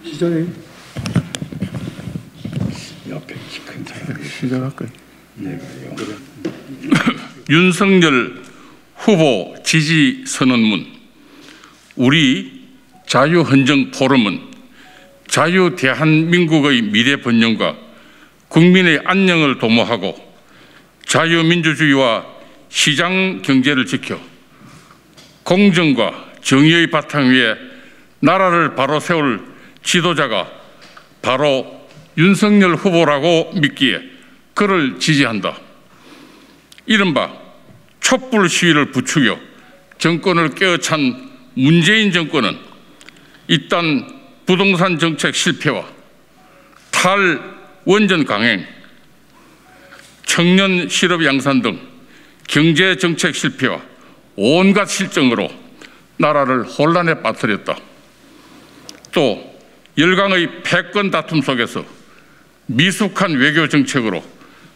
시작해. 옆에 키 큰 사람이 시작할까요? 내가요. 윤석열 후보 지지 선언문. 우리 자유헌정 포럼은 자유 대한민국의 미래 번영과 국민의 안녕을 도모하고 자유민주주의와 시장 경제를 지켜 공정과 정의의 바탕 위에 나라를 바로 세울 지도자가 바로 윤석열 후보라고 믿기에 그를 지지한다. 이른바 촛불 시위를 부추겨 정권을 깨어찬 문재인 정권은 일단 부동산 정책 실패와 탈원전 강행, 청년 실업 양산 등 경제 정책 실패와 온갖 실정으로 나라를 혼란에 빠뜨렸다. 또 열강의 패권 다툼 속에서 미숙한 외교 정책으로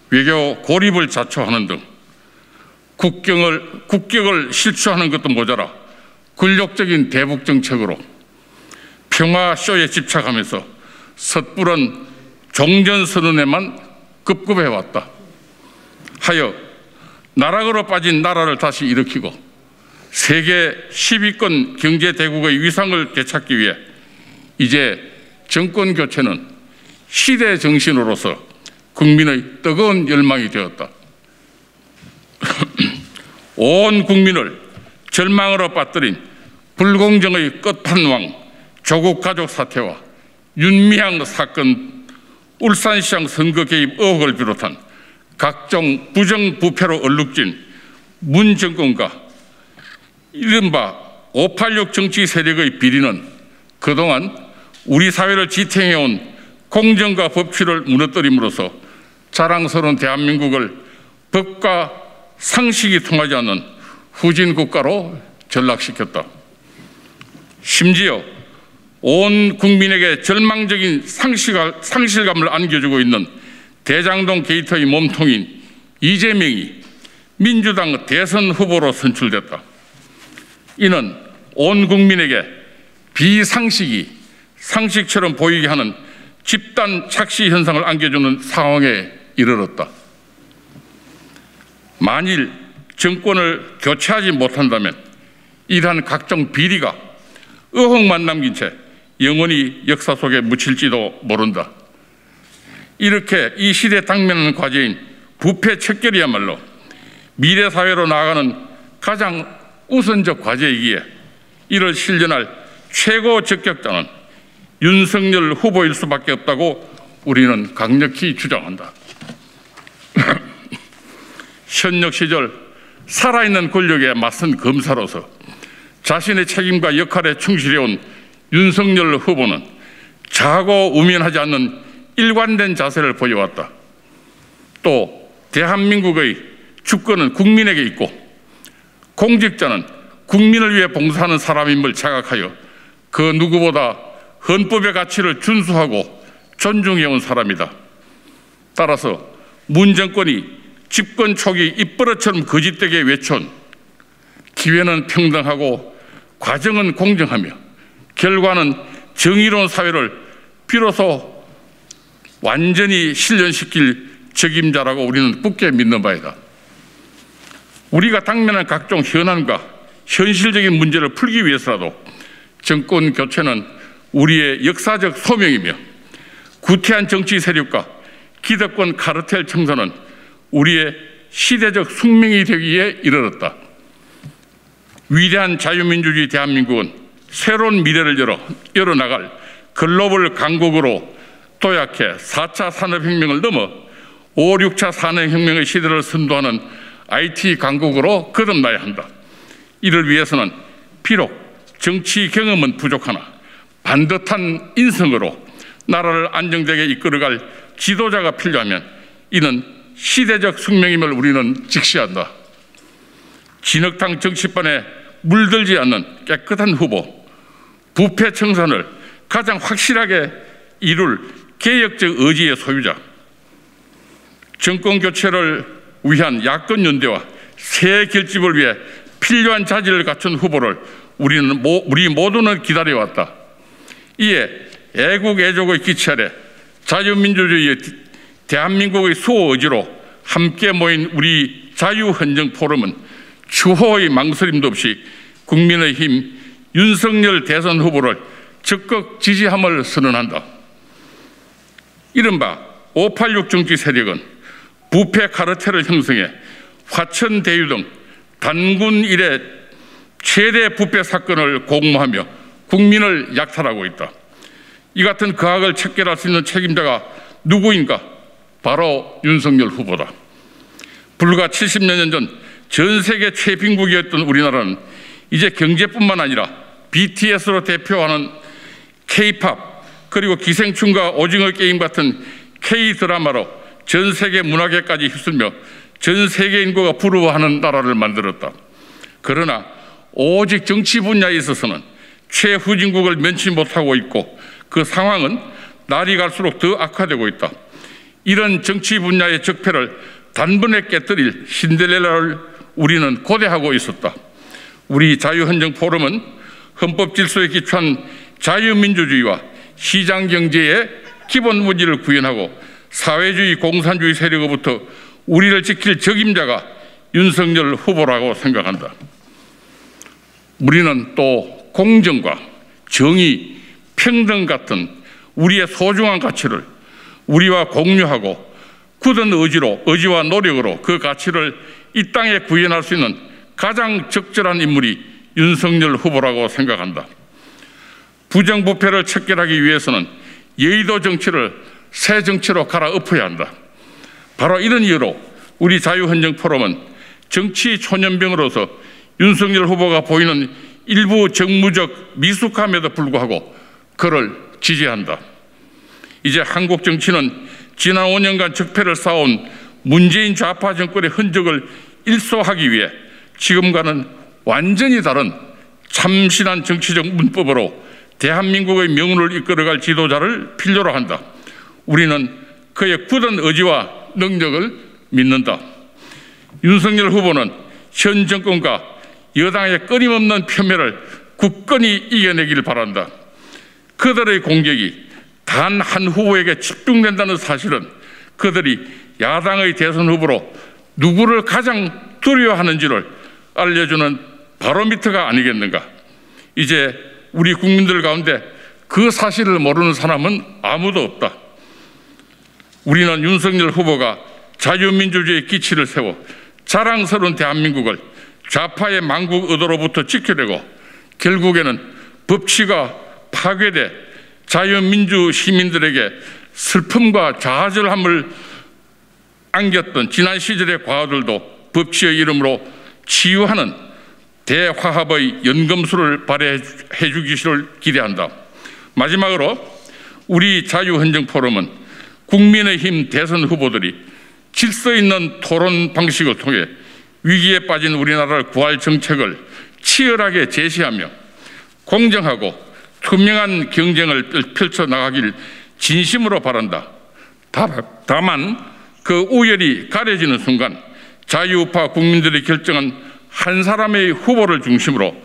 외교 고립을 자초하는 등 국격을 실추하는 것도 모자라 굴욕적인 대북 정책으로 평화쇼에 집착하면서 섣부른 종전선언에만 급급해왔다. 하여 나락으로 빠진 나라를 다시 일으키고 세계 10위권 경제대국의 위상을 되찾기 위해 이제 정권 교체는 시대 정신으로서 국민의 뜨거운 열망이 되었다. 온 국민을 절망으로 빠뜨린 불공정의 끝판왕 조국 가족 사태와 윤미향 사건, 울산시장 선거 개입 의혹을 비롯한 각종 부정부패로 얼룩진 문 정권과 이른바 586 정치 세력의 비리는 그동안 우리 사회를 지탱해온 공정과 법치를 무너뜨림으로써 자랑스러운 대한민국을 법과 상식이 통하지 않는 후진 국가로 전락시켰다. 심지어 온 국민에게 절망적인 상실감을 안겨주고 있는 대장동 게이트의 몸통인 이재명이 민주당 대선 후보로 선출됐다. 이는 온 국민에게 비상식이 상식처럼 보이게 하는 집단 착시 현상을 안겨주는 상황에 이르렀다. 만일 정권을 교체하지 못한다면 이러한 각종 비리가 의혹만 남긴 채 영원히 역사 속에 묻힐지도 모른다. 이렇게 이 시대에 당면하는 과제인 부패 척결이야말로 미래 사회로 나아가는 가장 우선적 과제이기에 이를 실현할 최고 적격자는 윤석열 후보일 수밖에 없다고 우리는 강력히 주장한다. 현역 시절 살아있는 권력에 맞선 검사로서 자신의 책임과 역할에 충실해온 윤석열 후보는 자고 우면하지 않는 일관된 자세를 보여왔다. 또 대한민국의 주권은 국민에게 있고 공직자는 국민을 위해 봉사하는 사람임을 자각하여 그 누구보다 헌법의 가치를 준수하고 존중해온 사람이다. 따라서 문 정권이 집권 초기 입버릇처럼 거짓되게 외쳐온 기회는 평등하고 과정은 공정하며 결과는 정의로운 사회를 비로소 완전히 실현시킬 책임자라고 우리는 굳게 믿는 바이다. 우리가 당면한 각종 현안과 현실적인 문제를 풀기 위해서라도 정권 교체는 우리의 역사적 소명이며 구태한 정치 세력과 기득권 카르텔 청소는 우리의 시대적 숙명이 되기에 이르렀다. 위대한 자유민주주의 대한민국은 새로운 미래를 열어나갈 글로벌 강국으로 도약해 4차 산업혁명을 넘어 5, 6차 산업혁명의 시대를 선도하는 IT 강국으로 거듭나야 한다. 이를 위해서는 비록 정치 경험은 부족하나 반듯한 인성으로 나라를 안정되게 이끌어갈 지도자가 필요하면 이는 시대적 숙명임을 우리는 직시한다. 진흙탕 정치판에 물들지 않는 깨끗한 후보, 부패 청산을 가장 확실하게 이룰 개혁적 의지의 소유자, 정권 교체를 위한 야권 연대와 새 결집을 위해 필요한 자질을 갖춘 후보를 우리 모두는 기다려왔다. 이에 애국 애족의 기치 아래 자유민주주의의 대한민국의 수호 의지로 함께 모인 우리 자유헌정포럼은 추호의 망설임도 없이 국민의힘 윤석열 대선 후보를 적극 지지함을 선언한다. 이른바 586 정치 세력은 부패 카르텔을 형성해 화천 대유 등 단군 이래 최대 부패 사건을 공모하며 국민을 약탈하고 있다. 이 같은 거악을 척결할 수 있는 책임자가 누구인가? 바로 윤석열 후보다. 불과 70여 년 전 전 세계 최빈국이었던 우리나라는 이제 경제뿐만 아니라 BTS로 대표하는 K-팝 그리고 기생충과 오징어 게임 같은 K-드라마로 전 세계 문화계까지 휩쓸며 전 세계 인구가 부러워하는 나라를 만들었다. 그러나 오직 정치 분야에 있어서는 최후진국을 면치 못하고 있고 그 상황은 날이 갈수록 더 악화되고 있다. 이런 정치 분야의 적폐를 단번에 깨뜨릴 신데렐라를 우리는 고대하고 있었다. 우리 자유헌정포럼은 헌법 질서에 기초한 자유민주주의와 시장경제의 기본 문제를 구현하고 사회주의 공산주의 세력으로부터 우리를 지킬 적임자가 윤석열 후보라고 생각한다. 우리는 또 공정과 정의, 평등 같은 우리의 소중한 가치를 우리와 공유하고 굳은 의지와 노력으로 그 가치를 이 땅에 구현할 수 있는 가장 적절한 인물이 윤석열 후보라고 생각한다. 부정부패를 척결하기 위해서는 여의도 정치를 새 정치로 갈아엎어야 한다. 바로 이런 이유로 우리 자유헌정포럼은 정치 초년병으로서 윤석열 후보가 보이는 일부 정무적 미숙함에도 불구하고 그를 지지한다. 이제 한국 정치는 지난 5년간 적폐를 쌓아온 문재인 좌파 정권의 흔적을 일소하기 위해 지금과는 완전히 다른 참신한 정치적 문법으로 대한민국의 명운을 이끌어갈 지도자를 필요로 한다. 우리는 그의 굳은 의지와 능력을 믿는다. 윤석열 후보는 현 정권과 여당의 끊임없는 폄훼를 굳건히 이겨내길 바란다. 그들의 공격이 단 한 후보에게 집중된다는 사실은 그들이 야당의 대선 후보로 누구를 가장 두려워하는지를 알려주는 바로미터가 아니겠는가. 이제 우리 국민들 가운데 그 사실을 모르는 사람은 아무도 없다. 우리는 윤석열 후보가 자유민주주의의 기치를 세워 자랑스러운 대한민국을 좌파의 망국 의도로부터 지켜내고 결국에는 법치가 파괴돼 자유민주 시민들에게 슬픔과 좌절함을 안겼던 지난 시절의 과거들도 법치의 이름으로 치유하는 대화합의 연금술을 발휘해 주기를 기대한다. 마지막으로 우리 자유헌정포럼은 국민의힘 대선 후보들이 질서 있는 토론 방식을 통해 위기에 빠진 우리나라를 구할 정책을 치열하게 제시하며 공정하고 투명한 경쟁을 펼쳐나가길 진심으로 바란다. 다만 그 우열이 가려지는 순간 자유우파 국민들이 결정한 한 사람의 후보를 중심으로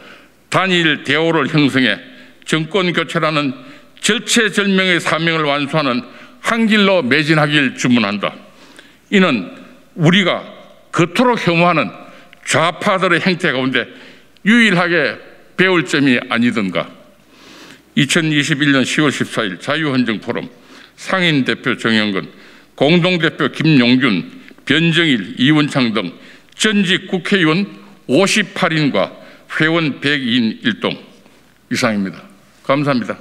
단일 대오를 형성해 정권 교체라는 절체절명의 사명을 완수하는 한 길로 매진하길 주문한다. 이는 우리가 그토록 혐오하는 좌파들의 행태 가운데 유일하게 배울 점이 아니던가. 2021년 10월 14일 자유헌정포럼 상임대표 정영근, 공동대표 김용균, 변정일, 이원창 등 전직 국회의원 58인과 회원 102인 일동 이상입니다. 감사합니다.